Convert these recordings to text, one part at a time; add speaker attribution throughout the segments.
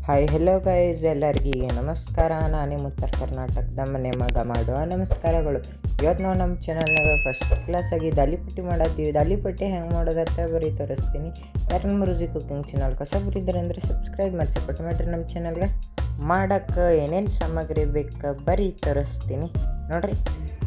Speaker 1: Hi hello guys, ಎಲ್ಲರಿಗೆ ನಮಸ್ಕಾರ. ನಾನೇ ಉತ್ತರ ಕರ್ನಾಟಕದ ಮನೆ ಮಗ ಮಾಡುವ ನಮಸ್ಕಾರಗಳು. ಇವತ್ತು ನಾವು ನಮ್ಮ ಚಾನಲ್ನಾಗ ಫಸ್ಟ್ ಕ್ಲಾಸಾಗಿ ದಾಲಿಪಟ್ಟಿ ಮಾಡತ್ತೀವಿ. ದಾಲಿಪಟ್ಟಿ ಹೆಂಗೆ ಮಾಡೋದತ್ತ ಬರೀ ತೋರಿಸ್ತೀನಿ. ಯಾರು ನಮ್ಮ ರುಚಿ ಕುಕಿಂಗ್ ಚಾನಲ್ ಹೊಸಬ್ರಿದ್ದಾರೆ ಅಂದರೆ ಸಬ್ಸ್ಕ್ರೈಬ್ ಮಾಡಿ ಸಪೋರ್ಟ್ ಮಾಡಿರಿ. ನಮ್ಮ ಚಾನಲ್ಗೆ ಮಾಡೋಕ್ಕೆ ಏನೇನು ಸಾಮಗ್ರಿ ಬೇಕು ಬರೀ ತೋರಿಸ್ತೀನಿ ನೋಡಿರಿ.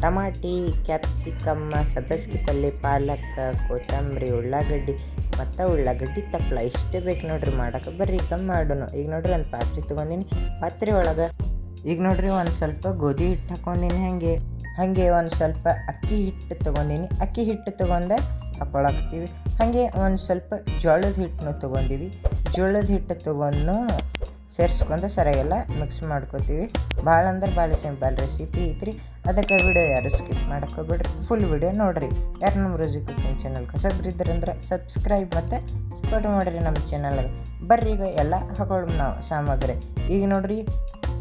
Speaker 1: ಟಮಾಟಿ, ಕ್ಯಾಪ್ಸಿಕಮ್, ಸಬ್ಬಸ್ಗೆ ಪಲ್ಯ, ಪಾಲಕ್, ಕೊತ್ತಂಬರಿ, ಉಳ್ಳಾಗಡ್ಡಿ ಮತ್ತು ಉಳ್ಳಾಗಡ್ಡಿ ತಪ್ಪಲ ಇಷ್ಟೇ ಬೇಕು ನೋಡ್ರಿ ಮಾಡೋಕೆ. ಬರ್ರಿ ಈಗ ಮಾಡೋಣ. ಈಗ ನೋಡ್ರಿ ಒಂದು ಪಾತ್ರೆ ತೊಗೊಂಡಿನಿ. ಪಾತ್ರೆ ಒಳಗೆ ಈಗ ನೋಡ್ರಿ ಒಂದು ಸ್ವಲ್ಪ ಗೋಧಿ ಹಿಟ್ಟು ಹಾಕ್ಕೊಂಡಿನಿ. ಹಾಗೆ ಒಂದು ಸ್ವಲ್ಪ ಅಕ್ಕಿ ಹಿಟ್ಟು ತೊಗೊಂಡಿನಿ. ಅಕ್ಕಿ ಹಿಟ್ಟು ತೊಗೊಂಡೆ ಹಾಕ್ಕೊಳಕ್ತೀವಿ. ಹಾಗೆ ಒಂದು ಸ್ವಲ್ಪ ಜೋಳದ ಹಿಟ್ಟನ್ನು ತೊಗೊಂಡಿವಿ. ಜೋಳದ ಹಿಟ್ಟು ತೊಗೊಂಡು ಸೇರಿಸ್ಕೊಂಡು ಸರಿಯಾಗೆಲ್ಲ ಮಿಕ್ಸ್ ಮಾಡ್ಕೋತೀವಿ. ಭಾಳ ಅಂದ್ರೆ ಭಾಳ ಸಿಂಪಲ್ ರೆಸಿಪಿ ಐತ್ರಿ. ಅದಕ್ಕೆ ವಿಡಿಯೋ ಯಾರು ಸ್ಕಿಪ್ ಮಾಡ್ಕೋಬೇಡ್ರಿ, ಫುಲ್ ವಿಡಿಯೋ ನೋಡಿರಿ. ಯಾರು ನಮ್ಮ ರುಚಿ ಕುಕಿಂಗ್ ಚಾನಲ್ ಹೊಸಬ್ರಿದ್ರಂದ್ರೆ ಸಬ್ಸ್ಕ್ರೈಬ್ ಮತ್ತು ಸಪೋರ್ಟ್ ಮಾಡಿರಿ ನಮ್ಮ ಚಾನಲ್ಗೆ. ಬರ್ರಿ ಈಗ ಎಲ್ಲ ಹಾಕೊಳ್ಳೋಣ ನಾವು ಸಾಮಗ್ರಿ. ಈಗ ನೋಡಿರಿ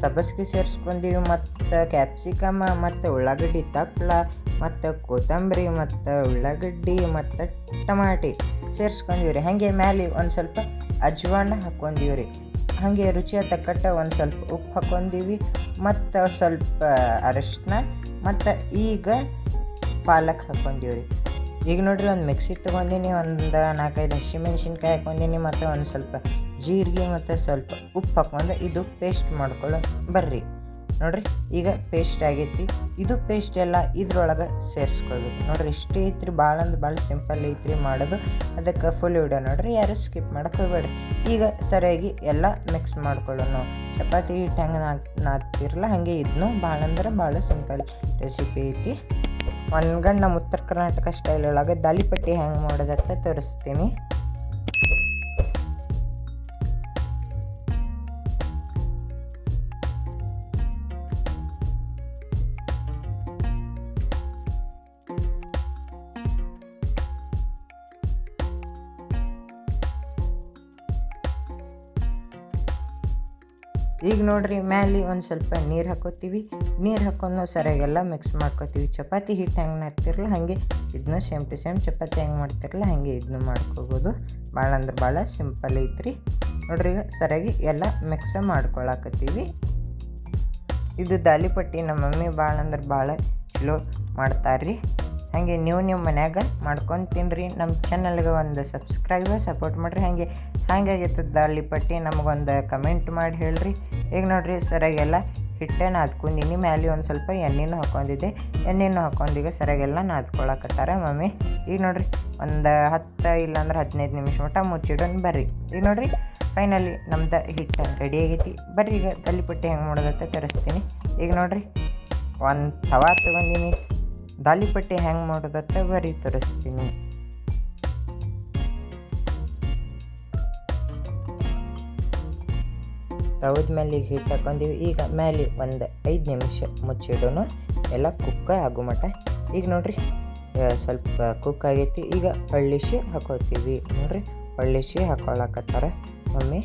Speaker 1: ಸಬ್ಬಸ್ಗೆ ಸೇರಿಸ್ಕೊಂಡೀವಿ, ಮತ್ತು ಕ್ಯಾಪ್ಸಿಕಮ್, ಮತ್ತು ಉಳ್ಳಾಗಡ್ಡಿ ತಪ್ಪಲ, ಮತ್ತು ಕೊತ್ತಂಬರಿ, ಮತ್ತು ಉಳ್ಳಾಗಡ್ಡಿ, ಮತ್ತು ಟಮಾಟಿ ಸೇರಿಸ್ಕೊಂಡಿವಿ ರೀ. ಹಾಗೆ ಮ್ಯಾಲೆ ಒಂದು ಸ್ವಲ್ಪ ಅಜ್ವಾನ ಹಾಕ್ಕೊಂಡಿವಿ ರೀ. ಹಾಗೆ ರುಚಿಯ ತಕ್ಕಟ್ಟ ಒಂದು ಸ್ವಲ್ಪ ಉಪ್ಪು ಹಾಕ್ಕೊಂಡಿವಿ, ಮತ್ತು ಸ್ವಲ್ಪ ಅರಿಶಿನ, ಮತ್ತು ಈಗ ಪಾಲಕ್ ಹಾಕ್ಕೊಂಡಿವಿ ರೀ. ಈಗ ನೋಡ್ರಿ ಒಂದು ಮಿಕ್ಸಿ ತೊಗೊಂಡಿನಿ. ಒಂದು 4-5 ಹಸಿಮೆಣ್ಸಿನ್ಕಾಯಿ ಹಾಕ್ಕೊಂಡಿನಿ, ಮತ್ತು ಒಂದು ಸ್ವಲ್ಪ ಜೀರಿಗೆ ಮತ್ತು ಸ್ವಲ್ಪ ಉಪ್ಪು ಹಾಕ್ಕೊಂಡು ಇದು ಪೇಸ್ಟ್ ಮಾಡ್ಕೊಳ್ಳೋ ಬರ್ರಿ. ನೋಡಿರಿ ಈಗ ಪೇಸ್ಟ್ ಆಗೈತಿ. ಇದು ಪೇಸ್ಟ್ ಎಲ್ಲ ಇದ್ರೊಳಗೆ ಸೇರಿಸ್ಕೊಳ್ಬೇಕು ನೋಡಿರಿ. ಇಷ್ಟೇ ಐತ್ರಿ, ಭಾಳ ಅಂದ್ರೆ ಭಾಳ ಸಿಂಪಲ್ ಐತ್ರಿ ಮಾಡೋದು. ಅದಕ್ಕೆ ಫುಲ್ ವಿಡಿಯೋ ನೋಡಿರಿ, ಯಾರು ಸ್ಕಿಪ್ ಮಾಡಕ್ಕೆ ಹೋಗ್ಬೇಡ್ರಿ. ಈಗ ಸರಿಯಾಗಿ ಎಲ್ಲ ಮಿಕ್ಸ್ ಮಾಡ್ಕೊಳ್ಳೋಣ. ಚಪಾತಿ ಹಿಟ್ಟು ಹೆಂಗೆ ನಾದ್ತಿರಲ್ಲ ಹಾಗೆ ಇದನ್ನು ಭಾಳ ಅಂದ್ರೆ ಭಾಳ ಸಿಂಪಲ್ ರೆಸಿಪಿ ಐತಿ. ಒಂದು ನಮ್ಮ ಉತ್ತರ ಕರ್ನಾಟಕ ಸ್ಟೈಲ್ ಒಳಗೆ ದಾಲಿಪಟ್ಟಿ ಹೆಂಗೆ ಮಾಡೋದತ್ತ ತೋರಿಸ್ತೀನಿ. ಈಗ ನೋಡ್ರಿ ಮ್ಯಾಲೆ ಒಂದು ಸ್ವಲ್ಪ ನೀರು ಹಾಕೋತೀವಿ. ನೀರು ಹಾಕೊಂಡು ಸರಿಯಾಗೆಲ್ಲ ಮಿಕ್ಸ್ ಮಾಡ್ಕೋತೀವಿ. ಚಪಾತಿ ಹಿಟ್ಟು ಹೆಂಗೆ ನಾದ್ತಿರಲ್ಲ ಹಾಗೆ ಇದನ್ನ ಸೇಮ್ ಟು ಸೇಮ್ ಚಪಾತಿ ಹೆಂಗೆ ಮಾಡ್ತಿರಲ್ಲ ಹಾಗೆ ಇದನ್ನು ಮಾಡ್ಕೋಬೋದು. ಭಾಳ ಅಂದ್ರೆ ಭಾಳ ಸಿಂಪಲ್ ಐತ್ರಿ. ನೋಡ್ರಿ ಈಗ ಸರಿಯಾಗಿ ಎಲ್ಲ ಮಿಕ್ಸ್ ಮಾಡ್ಕೊಳಕತ್ತೀವಿ. ಇದು ದಾಲಿಪಟ್ಟಿ ನಮ್ಮ ಮಮ್ಮಿ ಭಾಳ ಅಂದ್ರೆ ಭಾಳ ಚಲೋ ಮಾಡ್ತಾರ್ರಿ. ಹಾಗೆ ನೀವು ನಿಮ್ಮ ಮನ್ಯಾಗ ಮಾಡ್ಕೊಂಡು ತಿನ್ನಿರಿ. ನಮ್ಮ ಚಾನಲ್ಗೆ ಒಂದು ಸಬ್ಸ್ಕ್ರೈಬ್ ಸಪೋರ್ಟ್ ಮಾಡಿರಿ. ಹಾಗೆ ಹಂಗಾಗೈತದ ದಾಲಿಪಟ್ಟಿ ನಮಗೊಂದು ಕಮೆಂಟ್ ಮಾಡಿ ಹೇಳ್ರಿ. ಈಗ ನೋಡಿರಿ ಸರಿಯಾಗೆಲ್ಲ ಹಿಟ್ಟನ್ನು ನಾದ್ಕೊಂಡಿನಿ. ಮ್ಯಾಲೆ ಒಂದು ಸ್ವಲ್ಪ ಎಣ್ಣೆನೂ ಹಾಕ್ಕೊಂಡಿದ್ದೆ. ಎಣ್ಣೆನೂ ಹಾಕ್ಕೊಂಡೀಗ ಸರಿಯಾಗೆಲ್ಲ ನಾದ್ಕೊಳಕತ್ತಾರ ಮಮ್ಮಿ. ಈಗ ನೋಡಿರಿ ಒಂದು 10 ಇಲ್ಲಾಂದ್ರೆ 15 ನಿಮಿಷ ಮಟ್ಟ ಮುಚ್ಚಿಡೋಣ ಬರ್ರಿ. ಈಗ ನೋಡಿರಿ ಫೈನಲಿ ನಮ್ದು ಹಿಟ್ಟು ರೆಡಿ ಆಗೈತಿ. ಬರ್ರಿ ಈಗ ದಾಲಿಪಟ್ಟಿ ಹೆಂಗೆ ಮಾಡೋದತ್ತ ತರಿಸ್ತೀನಿ. ಈಗ ನೋಡಿರಿ ಒಂದು ತವಾ ತೊಗೊಂಡಿನಿ. ದಾಲಿಪಟ್ಟಿ ಹೆಂಗೆ ಮಾಡೋದತ್ತ ಬರೀ ತೋರಿಸ್ತೀನಿ. ತವದ ಮೇಲೆ ಈಗ ಹಿಟ್ಟು ಹಾಕ್ಕೊಂಡಿವಿ. ಈಗ ಮೇಲೆ ಒಂದು 5 ನಿಮಿಷ ಮುಚ್ಚಿಡೋನು ಎಲ್ಲ ಕುಕ್ಕ ಆಗೋ ಮಟ್ಟ. ಈಗ ನೋಡಿರಿ ಸ್ವಲ್ಪ ಕುಕ್ ಆಗೈತಿ. ಈಗ ಹೊಳ್ಳಿಸಿ ಹಾಕೋತೀವಿ. ನೋಡಿರಿ ಹೊಳ್ಳಿಸಿ ಹಾಕ್ಕೊಳಕತ್ತಾರ ಮಮ್ಮಿ.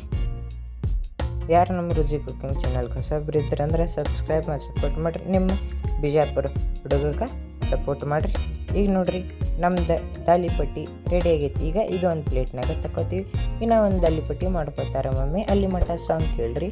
Speaker 1: ಯಾರು ನಮ್ಮ ರುಚಿ ಕುಕಿಂಗ್ ಚಾನಲ್ಗೆ ಹೊಸಬ್ರು ಅಂದ್ರೆ ಸಬ್ಸ್ಕ್ರೈಬ್ ಮಾಡಿ ಸಪೋರ್ಟ್ ಮಾಡಿರಿ. ನಿಮ್ಮ ಬಿಜಾಪುರ ಹುಡುಗಕ್ಕೆ ಸಪೋರ್ಟ್ ಮಾಡಿರಿ. ಈಗ ನೋಡಿರಿ ನಮ್ದು ದಾಲಿಪಟ್ಟಿ ರೆಡಿ ಆಗೈತಿ. ಈಗ ಇದು ಒಂದು ಪ್ಲೇಟ್ನಾಗ ತಗೋತೀವಿ. ಇನ್ನೂ ಒಂದು ದಾಲಿಪಟ್ಟಿ ಮಾಡ್ಕೋತಾರೆ ಮಮ್ಮಿ. ಅಲ್ಲಿ ಮಟ್ಟ ಸಾಂಗ್ ಕೇಳ್ರಿ.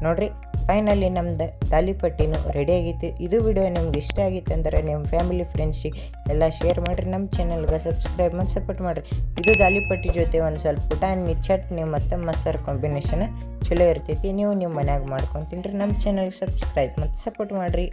Speaker 1: ನೋಡಿರಿ ಫೈನಲಿ ನಮ್ದು ದಾಲಿಪಟ್ಟಿನೂ ರೆಡಿ ಆಗೈತಿ. ಇದು ವಿಡಿಯೋ ನಿಮ್ಗೆ ಇಷ್ಟ ಆಗಿತ್ತು ಅಂದರೆ ನಿಮ್ಮ ಫ್ಯಾಮಿಲಿ ಫ್ರೆಂಡ್ಸಿಗೆ ಎಲ್ಲ ಶೇರ್ ಮಾಡಿರಿ. ನಮ್ಮ ಚಾನಲ್ಗೆ ಸಬ್ಸ್ಕ್ರೈಬ್ ಮಾಡಿ ಸಪೋರ್ಟ್ ಮಾಡಿರಿ. ಇದು ದಾಲಿಪಟ್ಟಿ ಜೊತೆ ಒಂದು ಸ್ವಲ್ಪ ಪುಟಾಣಿ ಚಟ್ನಿ ಮತ್ತು ಮೊಸರು ಕಾಂಬಿನೇಷನ್ ಚಲೋ ಇರ್ತೈತಿ. ನೀವು ನಿಮ್ಮ ಮನ್ಯಾಗ ಮಾಡ್ಕೊಂಡು ತಿನ್ನಿರಿ. ನಮ್ಮ ಚಾನಲ್ಗೆ ಸಬ್ಸ್ಕ್ರೈಬ್ ಮತ್ತು ಸಪೋರ್ಟ್ ಮಾಡಿರಿ.